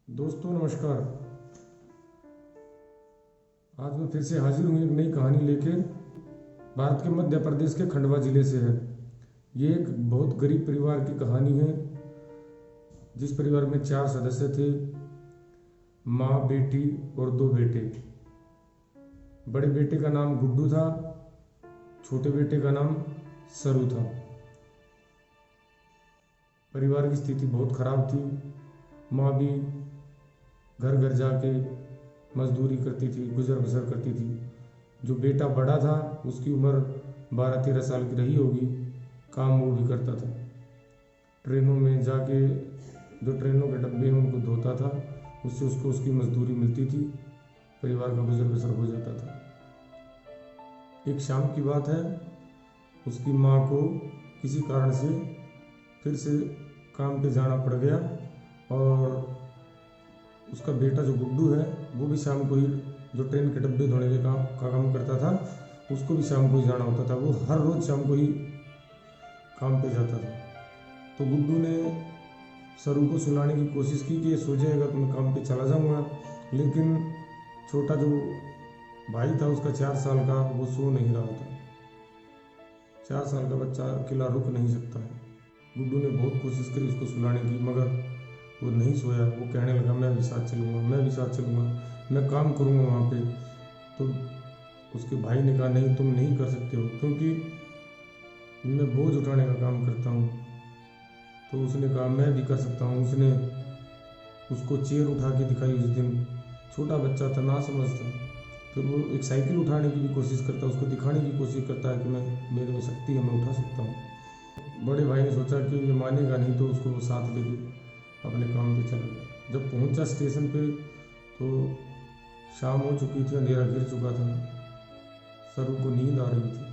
दोस्तों नमस्कार। आज मैं फिर से हाजिर हूँ एक नई कहानी लेके। भारत के मध्य प्रदेश के खंडवा जिले से है। ये एक बहुत गरीब परिवार की कहानी है, जिस परिवार में 4 सदस्य थे, माँ, बेटी और 2 बेटे। बड़े बेटे का नाम गुड्डू था, छोटे बेटे का नाम सरू था। परिवार की स्थिति बहुत खराब थी। माँ भी घर घर जाके मजदूरी करती थी, गुजर बसर करती थी। जो बेटा बड़ा था उसकी उम्र 12-13 साल की रही होगी। काम वो भी करता था। ट्रेनों में जाके जो ट्रेनों के डब्बे हैं उनको धोता था, उससे उसको उसकी मजदूरी मिलती थी। परिवार का गुजर बसर हो जाता था। एक शाम की बात है, उसकी माँ को किसी कारण से फिर से काम पे जाना पड़ गया और उसका बेटा जो गुड्डू है वो भी शाम को ही, जो ट्रेन के डब्बे धोने के काम करता था, उसको भी शाम को ही जाना होता था। वो हर रोज़ शाम को ही काम पे जाता था। तो गुड्डू ने सरू को सुलाने की कोशिश की कि ये सो जाएगा तो मैं काम पे चला जाऊँगा, लेकिन छोटा जो भाई था उसका 4 साल का, वो सो नहीं रहा था। 4 साल का बच्चा अकेला रुक नहीं सकता है। गुड्डू ने बहुत कोशिश करी उसको सुलाने की, मगर वो नहीं सोया। वो कहने लगा मैं भी साथ चलूँगा, मैं भी साथ चलूँगा, मैं काम करूँगा वहाँ पे। तो उसके भाई ने कहा नहीं, तुम नहीं कर सकते हो, क्योंकि मैं बोझ उठाने का काम करता हूँ। तो उसने कहा मैं भी कर सकता हूँ। उसने उसको चेयर उठा के दिखाई उस दिन। छोटा बच्चा था, ना समझ था। फिर वो एक साइकिल उठाने की भी कोशिश करता, उसको दिखाने की कोशिश करता है कि मैं, मेरे में शक्ति है, मैं उठा सकता हूँ। बड़े भाई ने सोचा कि ये मानेगा नहीं, तो उसको वो साथ लेके अपने काम पे चला गया। जब पहुंचा स्टेशन पे तो शाम हो चुकी थी, अंधेरा गिर चुका था। सरू को नींद आ रही थी।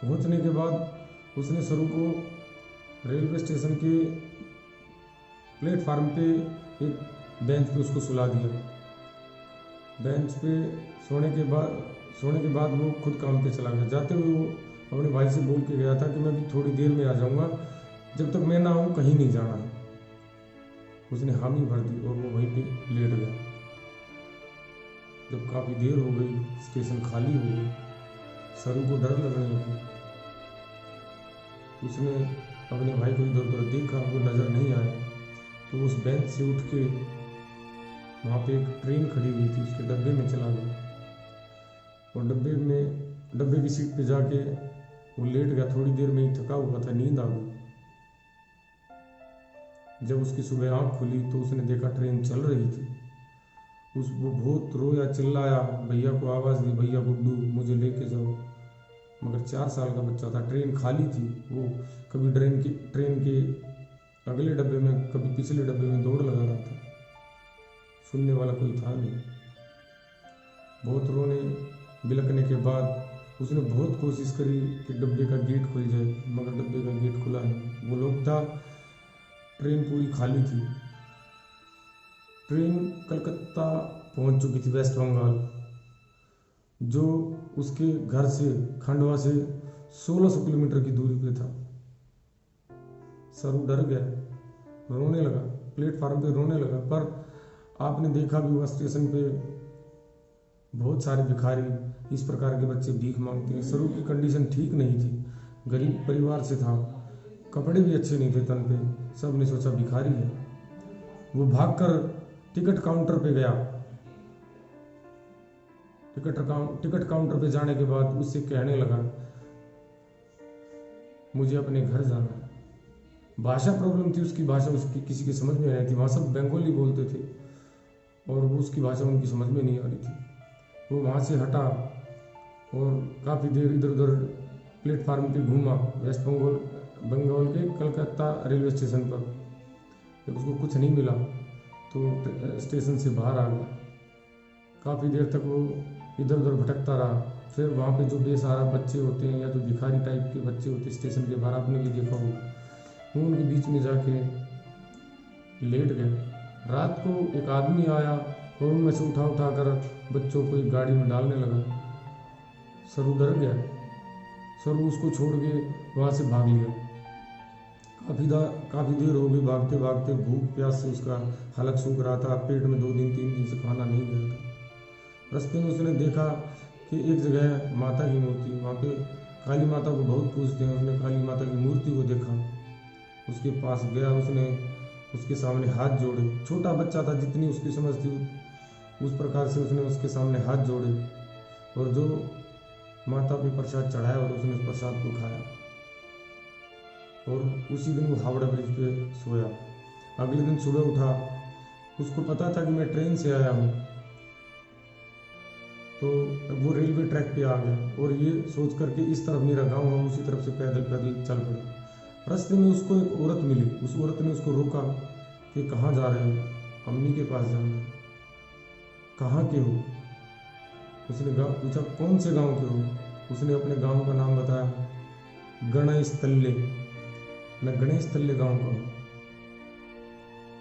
पहुंचने के बाद उसने सरू को रेलवे स्टेशन के प्लेटफार्म पे एक बेंच पे उसको सुला दिया। बेंच पे सोने के बाद वो खुद काम पे चला गया। जाते हुए वो अपने भाई से बोल के गया था कि मैं भी थोड़ी देर में आ जाऊँगा, जब तक मैं ना आऊँ कहीं नहीं जाना है। उसने हामी भर दी और वो वहीं पे लेट गया। जब काफ़ी देर हो गई, स्टेशन खाली हो गई, सरू को डर लगने लगा। उसने अपने भाई को इधर उधर देखा, वो नज़र नहीं आया। तो उस बेंच से उठ के वहाँ पे एक ट्रेन खड़ी हुई थी, उसके डब्बे में चला गया और डब्बे की सीट पे जाके वो लेट गया। थोड़ी देर में ही थका हुआ था, नींद आ गई। जब उसकी सुबह आँख खुली तो उसने देखा ट्रेन चल रही थी। वो बहुत रोया, चिल्लाया, भैया को आवाज़ दी, भैया गुड्डू मुझे लेके जाओ। मगर 4 साल का बच्चा था, ट्रेन खाली थी। वो कभी ट्रेन के अगले डब्बे में, कभी पिछले डब्बे में दौड़ लगा रहा था। सुनने वाला कोई था नहीं। बहुत रोने बिलखने के बाद उसने बहुत कोशिश करी कि डब्बे का गेट खुल जाए, मगर डब्बे का गेट खुला नहीं। वो लोग था, ट्रेन पूरी खाली थी। ट्रेन कलकत्ता पहुंच चुकी थी, वेस्ट बंगाल, जो उसके घर से, खंडवा से 1600 किलोमीटर की दूरी पे था। सरू डर गया, रोने लगा, प्लेटफार्म पे रोने लगा। पर आपने देखा भी हुआ, स्टेशन पे बहुत सारे भिखारी, इस प्रकार के बच्चे भीख मांगते हैं। सरू की कंडीशन ठीक नहीं थी, गरीब परिवार से था, कपड़े भी अच्छे नहीं थे तन पे। सब ने सोचा भिखारी है। वो भागकर टिकट काउंटर पे गया। टिकट काउंटर पे जाने के बाद उससे कहने लगा मुझे अपने घर जाना है। भाषा प्रॉब्लम थी, उसकी भाषा उसकी किसी के समझ में नहीं थी। वहाँ सब बंगाली बोलते थे और वो उसकी भाषा उनकी समझ में नहीं आ रही थी। वो वहाँ से हटा और काफ़ी देर इधर उधर प्लेटफार्म पे घूमा, वेस्ट बंगाल के कलकत्ता रेलवे स्टेशन पर। जब उसको कुछ नहीं मिला तो स्टेशन से बाहर आ गया। काफ़ी देर तक वो इधर उधर भटकता रहा। फिर वहाँ पे जो बेसहारा बच्चे होते हैं या जो भिखारी टाइप के बच्चे होते हैं स्टेशन के बाहर, आपने भी देखा होगा, वो उनके बीच में जाके लेट गए। रात को एक आदमी आया और उनमें से उठा कर बच्चों को एक गाड़ी में डालने लगा। सरू डर गया। सरू उसको छोड़ के वहाँ से भाग लिया। काफ़ी देर हो गई भागते भागते, भूख प्यास से उसका हलक सूख रहा था, पेट में 2 दिन 3 दिन से खाना नहीं गया था। रास्ते में उसने देखा कि एक जगह माता की मूर्ति, वहाँ पे काली माता को बहुत पूजते हैं। उसने काली माता की मूर्ति को देखा, उसके पास गया, उसने उसके सामने हाथ जोड़े। छोटा बच्चा था, जितनी उसकी समझ थी उस प्रकार से उसने उसके सामने हाथ जोड़े और जो माता पे प्रसाद चढ़ाया और उसने उस प्रसाद को खाया। और उसी दिन वो हावड़ा ब्रिज पे सोया। अगले दिन सुबह उठा, उसको पता था कि मैं ट्रेन से आया हूँ, तो वो रेलवे ट्रैक पे आ गया और ये सोच कर के इस तरफ मेरा गांव है, उसी तरफ से पैदल पैदल चल पड़ा। रास्ते में उसको एक औरत मिली। उस औरत ने उसको रोका कि कहाँ जा रहे हो? अम्मी के पास जाना है। कहाँ के हो? उसने गाँव पूछा, कौन से गांव के हो? उसने अपने गांव का नाम बताया, गणेश तल्ले। मैं गणेश तल्ले गांव का हूँ।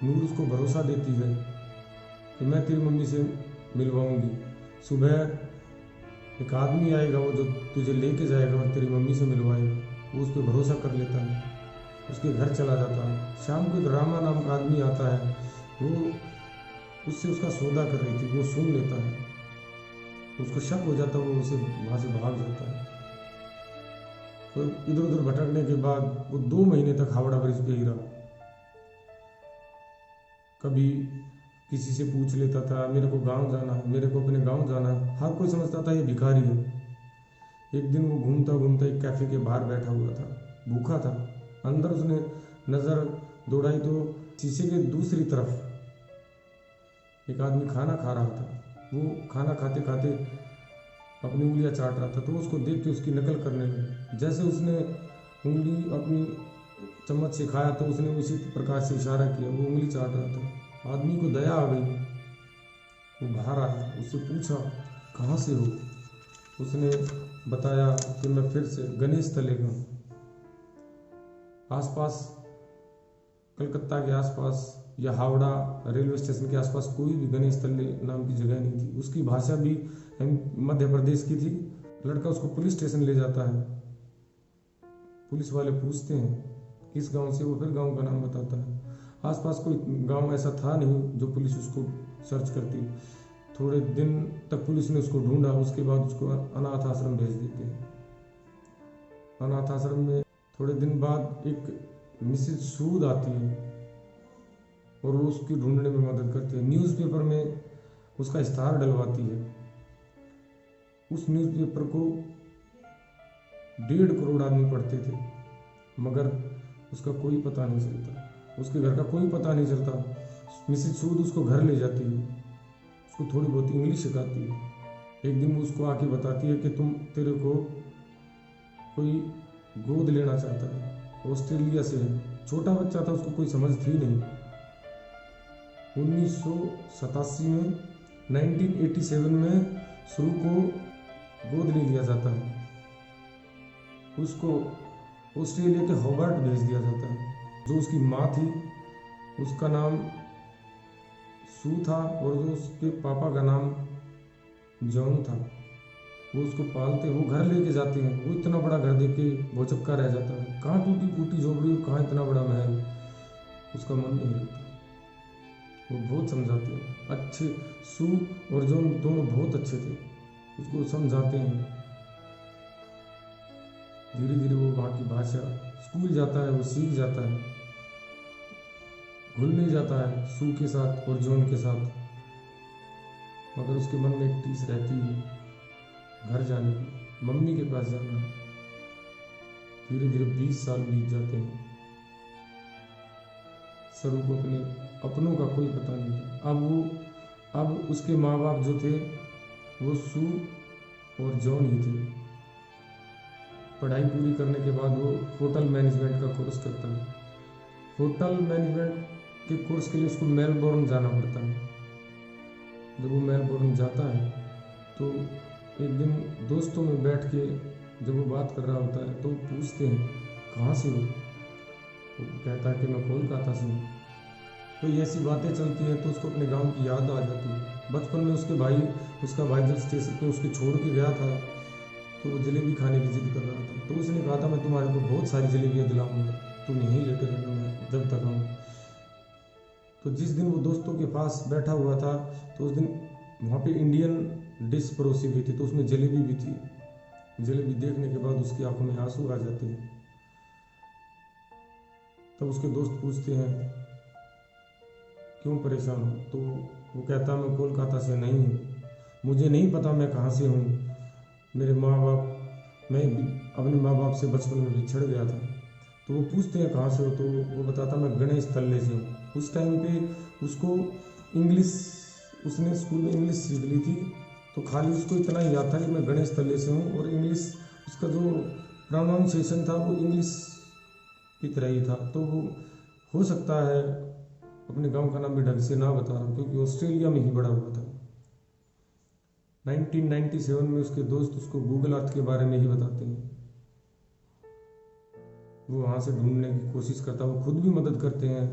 नूर उसको भरोसा देती है कि मैं तेरी मम्मी से मिलवाऊंगी। सुबह एक आदमी आएगा, वो जो तुझे लेके जाएगा और तेरी मम्मी से मिलवाएगा। वो उस पर भरोसा कर लेता है, उसके घर चला जाता है। शाम को एक रामा नाम का आदमी आता है, वो उससे उसका सौदा कर रही थी, वो सुन लेता है, उसको शक हो जाता है, वो उसे वहाँ से भाग जाता है। तो इधर उधर भटकने के बाद वो 2 महीने तक हावड़ा ब्रिज पे ही रहा। कभी किसी से पूछ लेता था, मेरे को गांव जाना है, मेरे को अपने गांव जाना है। हर कोई समझता था ये भिखारी है। एक दिन वो घूमता घूमता एक कैफे के बाहर बैठा हुआ था, भूखा था। अंदर उसने नज़र दौड़ाई तो शीशे के दूसरी तरफ एक आदमी खाना खा रहा था। वो खाना खाते खाते अपनी उंगलियां चाट रहा था, तो उसको देख के उसकी नकल करने लगा। जैसे उसने उंगली अपनी चम्मच से खाया तो उसने उसी प्रकार से इशारा किया, वो उंगली चाट रहा था। आदमी को दया आ गई, वो बाहर आया, उससे पूछा कहाँ से हो? उसने बताया कि मैं फिर से गणेश तले का हूँ। आसपास कलकत्ता के आसपास या हावड़ा रेलवे स्टेशन के आसपास कोई भी गणेश तल्ले नाम की जगह नहीं थी। उसकी भाषा भी मध्य प्रदेश की थी। लड़का उसको पुलिस स्टेशन ले जाता है। पुलिस वाले पूछते हैं किस गांव से, वो फिर गांव का नाम बताता है। आसपास कोई गांव ऐसा था नहीं जो पुलिस उसको सर्च करती। थोड़े दिन तक पुलिस ने उसको ढूंढा, उसके बाद उसको अनाथ आश्रम भेज देते हैं। अनाथ आश्रम में थोड़े दिन बाद एक मिसेज सूद आती है और वो उसकी ढूंढने में मदद करती है। न्यूज़पेपर में उसका इश्तहार डलवाती है। उस न्यूज़पेपर को 1.5 करोड़ आदमी पढ़ते थे, मगर उसका कोई पता नहीं चलता, उसके घर का कोई पता नहीं चलता। मिसेज सूद उसको घर ले जाती है, उसको थोड़ी बहुत इंग्लिश सिखाती है। एक दिन वो उसको आके बताती है कि तेरे को कोई गोद लेना चाहता है, ऑस्ट्रेलिया से है। छोटा बच्चा था, उसको कोई समझ थी नहीं। 1987 में 1987 में शुरू को गोद ले लिया जाता है। उसको ऑस्ट्रेलिया के हॉबार्ट भेज दिया जाता है। जो उसकी माँ थी उसका नाम सू था और जो उसके पापा का नाम जॉन था। वो उसको पालते, वो घर लेके जाते हैं। वो इतना बड़ा घर देख के भौचक्का रह जाता है, कहाँ टूटी फूटी झोपड़ी, कहाँ इतना बड़ा महल। उसका मन नहीं लगता। वो बहुत समझाते हैं, अच्छे सू और जॉन दोनों बहुत अच्छे थे, उसको समझाते हैं। धीरे धीरे वो वहाँ की भाषा, स्कूल जाता है, वो सीख जाता है, घुल मिल जाता है सू के साथ और जॉन के साथ। मगर उसके मन में एक टीस रहती है, घर जाने की, मम्मी के पास जाना है। धीरे धीरे 20 साल बीत जाते हैं। सरू को अपने अपनों का कोई पता नहीं था। अब उसके माँ बाप जो थे वो सू और जॉन ही थे। पढ़ाई पूरी करने के बाद वो होटल मैनेजमेंट का कोर्स करता है। होटल मैनेजमेंट के कोर्स के लिए उसको मेलबोर्न जाना पड़ता है। जब वो मेलबोर्न जाता है तो एक दिन दोस्तों में बैठ के जब वो बात कर रहा होता है तो पूछते हैं कहाँ से हो? वो कहता है कि मैं कोलकाता से हूँ। तो ये ऐसी बातें चलती हैं तो उसको अपने गांव की याद आ जाती है। बचपन में उसका भाई जब स्टेशन पे उसके छोड़ के गया था तो वो जलेबी खाने की जिद कर रहा था। तो उसने कहा था मैं तुम्हारे को बहुत सारी जलेबियाँ दिलाऊंगा, तुम यहीं लेटे रहना जब तक आऊँ। तो जिस दिन वो दोस्तों के पास बैठा हुआ था तो उस दिन वहाँ पे इंडियन डिश परोसी हुई थी, तो उसमें जलेबी भी थी। जलेबी देखने के बाद उसकी आंखों में आंसू आ जाते हैं। तब उसके दोस्त पूछते हैं क्यों परेशान हो, तो वो कहता मैं कोलकाता से नहीं हूँ, मुझे नहीं पता मैं कहाँ से हूँ, मेरे माँ बाप, मैं अपने माँ बाप से बचपन में बिछड़ गया था। तो वो पूछते हैं कहाँ से हो, तो वो बताता मैं गणेश तल्ले से हूँ। उस टाइम पे उसको इंग्लिश, उसने स्कूल में इंग्लिश सीख ली थी, तो खाली उसको इतना ही याद था कि मैं गणेश तल्ले से हूँ, और इंग्लिश उसका जो प्रोनाउंसिएशन था वो इंग्लिश की तरह ही था। तो वो हो सकता है अपने गांव का नाम भी ढंग से ना बता रहा, क्योंकि ऑस्ट्रेलिया में ही बड़ा हुआ था। 1997 में उसके दोस्त उसको गूगल अर्थ के बारे में ही बताते हैं। वो वहाँ से ढूंढने की कोशिश करता, वो खुद भी मदद करते हैं,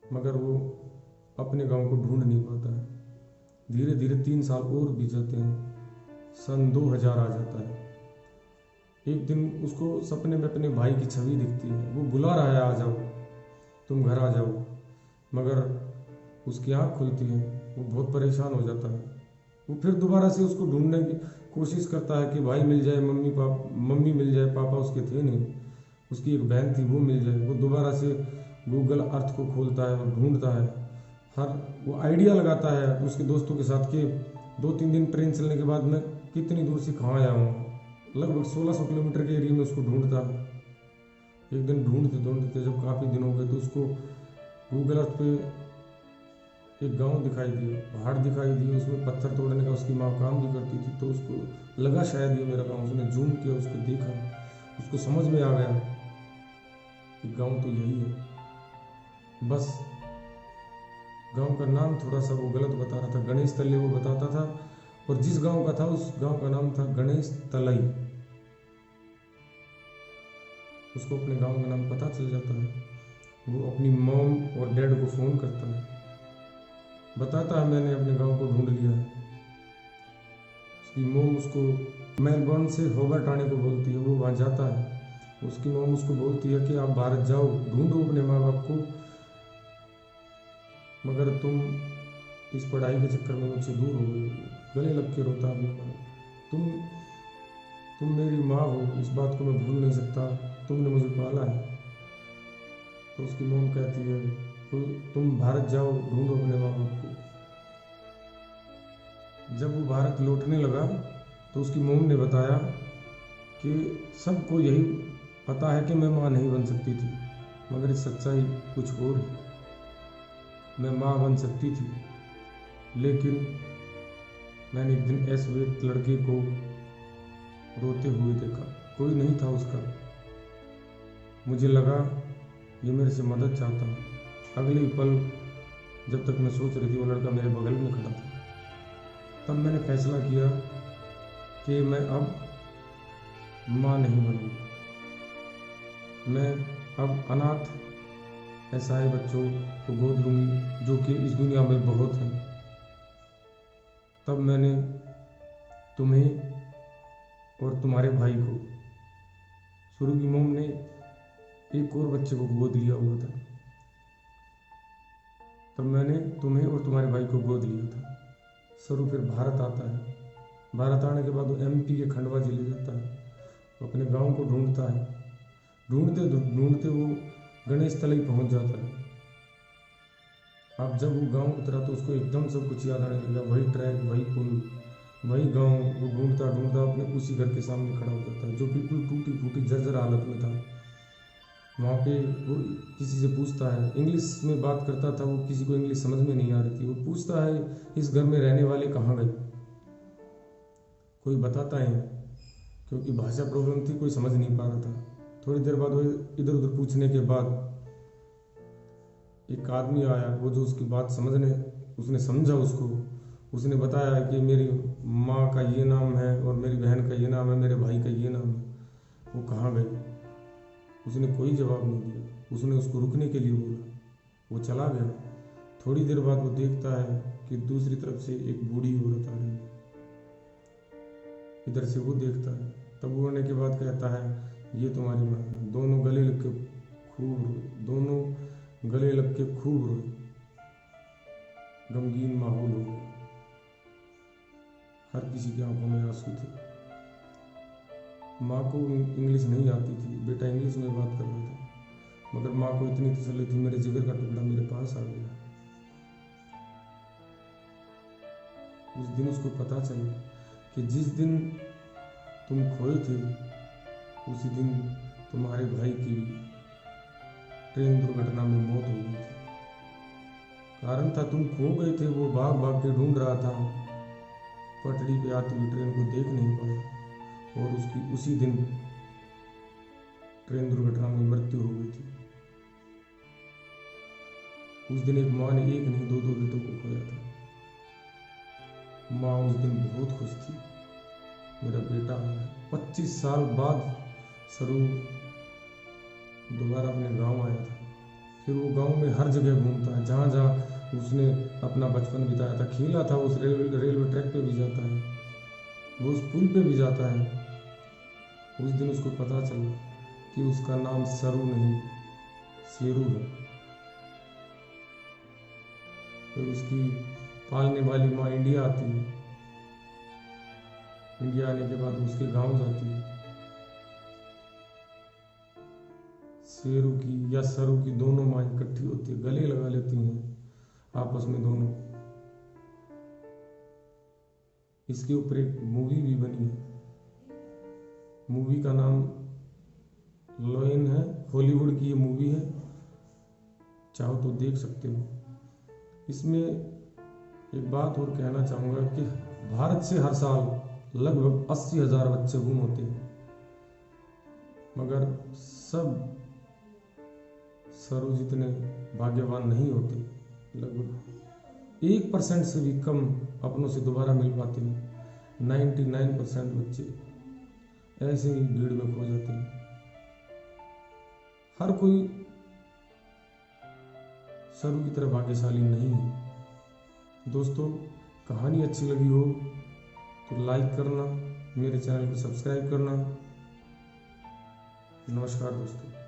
मगर वो अपने गांव को ढूंढ नहीं पाता है। धीरे धीरे 3 साल और बीत जाते हैं, सन 2000 आ जाता है। एक दिन उसको सपने में अपने भाई की छवि दिखती है, वो बुला रहा है आ जाओ, तुम घर आ जाओ, मगर उसकी आँख खुलती है, वो बहुत परेशान हो जाता है। वो फिर दोबारा से उसको ढूंढने की कोशिश करता है कि भाई मिल जाए, मम्मी मिल जाए, पापा उसके थे नहीं, उसकी एक बहन थी वो मिल जाए। वो दोबारा से गूगल अर्थ को खोलता है और ढूंढता है, हर वो आइडिया लगाता है उसके दोस्तों के साथ कि 2-3 दिन ट्रेन चलने के बाद मैं कितनी दूर से कहाँ आया हूँ। लगभग 1600 किलोमीटर के एरिया में उसको ढूंढता। एक दिन ढूंढते ढूंढते जब काफ़ी दिन हो गए तो उसको गूगल अर्थ पे एक गांव दिखाई दिया, पहाड़ दिखाई दिए, उसमें पत्थर तोड़ने का उसकी माँ काम भी करती थी। तो उसको लगा शायद ये मेरा गांव, उसने जूम किया, उसको देखा, उसको समझ में आ गया कि गांव तो यही है। बस गांव का नाम थोड़ा सा वो गलत बता रहा था, गणेश तले वो बताता था, और जिस गांव का था उस गांव का नाम था गणेश तलई। उसको अपने गांव का नाम पता चल जाता है। वो अपनी मॉम और डैड को फ़ोन करता है, बताता है मैंने अपने गांव को ढूंढ लिया है। उसकी मॉम उसको मेलबर्न से होबर्ट आने को बोलती है, वो वहाँ जाता है। उसकी मॉम उसको बोलती है कि आप भारत जाओ, ढूंढो अपने माँ बाप को, मगर तुम इस पढ़ाई के चक्कर में मुझसे दूर हो गई। गले लग के रोता भी मैं, तुम तुम मेरी माँ हो, इस बात को मैं भूल नहीं सकता, तुमने मुझे पाला है। तो उसकी मॉम कहती है तो तुम भारत जाओ, ढूंढो अपने माँ बाप को। जब वो भारत लौटने लगा तो उसकी मॉम ने बताया कि सबको यही पता है कि मैं माँ नहीं बन सकती थी, मगर इस सच्चाई कुछ और है। मैं माँ बन सकती थी, लेकिन मैंने एक दिन ऐसे एक लड़के को रोते हुए देखा, कोई नहीं था उसका। मुझे लगा ये मेरे से मदद चाहता है। अगले ही पल जब तक मैं सोच रही थी, वो लड़का मेरे बगल में खड़ा था। तब मैंने फैसला किया कि मैं अब माँ नहीं बनूंगी, मैं अब अनाथ असहाय बच्चों को गोद लूँगी, जो कि इस दुनिया में बहुत हैं। तब मैंने तुम्हें और तुम्हारे भाई को, शुरू की मोम ने एक और बच्चे को गोद लिया हुआ था, तब मैंने तुम्हें और तुम्हारे भाई को गोद लिया था। सरू फिर भारत आता है। भारत आने के बाद वो MP के खंडवा जिले जाता है, वो अपने गांव को ढूंढता है। ढूंढते ढूंढते वो गणेश तलाई पहुंच जाता है। अब जब वो गांव उतरा तो उसको एकदम सब कुछ याद आने लगा, वही ट्रैक, वही पुल, वही गांव। वो ढूंढता ढूंढता अपने उसी घर के सामने खड़ा हो जाता है, जो बिल्कुल टूटी फूटी जर्जर हालत में था। वहाँ पे वो किसी से पूछता है, इंग्लिश में बात करता था, वो किसी को इंग्लिश समझ में नहीं आ रही थी। वो पूछता है इस घर में रहने वाले कहाँ गए, कोई बताता है, क्योंकि भाषा प्रॉब्लम थी, कोई समझ नहीं पा रहा था। थोड़ी देर बाद वो इधर उधर पूछने के बाद एक आदमी आया, वो जो उसकी बात समझने, उसने समझा उसको, उसने बताया कि मेरी माँ का ये नाम है और मेरी बहन का ये नाम है, मेरे भाई का ये नाम है, वो कहाँ गए। उसने कोई जवाब नहीं दिया, उसने उसको रुकने के लिए बोला, वो चला गया। थोड़ी देर बाद वो देखता है कि दूसरी तरफ से एक बूढ़ी औरत आ रही है, इधर से वो देखता है। तब वो आने के बाद कहता है ये तुम्हारी माँ। दोनों गले लग के खूब रोए, दोनों गले लग के खूब रोए। गमगीन माहौल हो गया, हर किसी की आंखों में आंसू थे। माँ को इंग्लिश नहीं आती थी, बेटा इंग्लिश में बात कर रहा था, मगर माँ को इतनी तसल्ली थी, मेरे जिगर का टुकड़ा मेरे पास आ गया। उस दिन उसको पता चला कि जिस दिन तुम खोए थे उसी दिन तुम्हारे भाई की ट्रेन दुर्घटना में मौत हो गई थी। कारण था तुम खो गए थे, वो भाग भाग के ढूंढ रहा था, पटरी पे आती हुई ट्रेन को देख नहीं पाया और उसकी उसी दिन ट्रेन दुर्घटना में मृत्यु हो गई थी। उस दिन एक माँ ने एक नहीं दो बेटों को खोया था। माँ उस दिन बहुत खुश थी, मेरा बेटा आया। 25 साल बाद सरू दोबारा अपने गांव आया था। फिर वो गांव में हर जगह घूमता है, जहाँ जहाँ उसने अपना बचपन बिताया था, खेला था, उस रेलवे ट्रैक पे भी जाता है, वो उस पुल पे भी जाता है। उस दिन उसको पता चला कि उसका नाम सरू नहीं शेरू है। फिर उसकी पालने वाली माँ इंडिया आती है। इंडिया आने के बाद उसके गांव जाती है। शेरू की या सरू की दोनों माँ इकट्ठी होती है, गले लगा लेती हैं आपस में दोनों। इसके ऊपर एक मूवी भी बनी है, मूवी का नाम लॉयन है, हॉलीवुड की ये मूवी है, चाहो तो देख सकते हो। इसमें एक बात और कहना चाहूँगा कि भारत से हर साल लगभग 80,000 बच्चे गुम होते हैं, मगर सब सरू जितने भाग्यवान नहीं होते। लगभग 1% से भी कम अपनों से दोबारा मिल पाते हैं। 99% बच्चे ऐसे ही भीड़ में खो जाते हैं। हर कोई सरू की तरह भाग्यशाली नहीं है। दोस्तों, कहानी अच्छी लगी हो तो लाइक करना, मेरे चैनल को सब्सक्राइब करना। नमस्कार दोस्तों।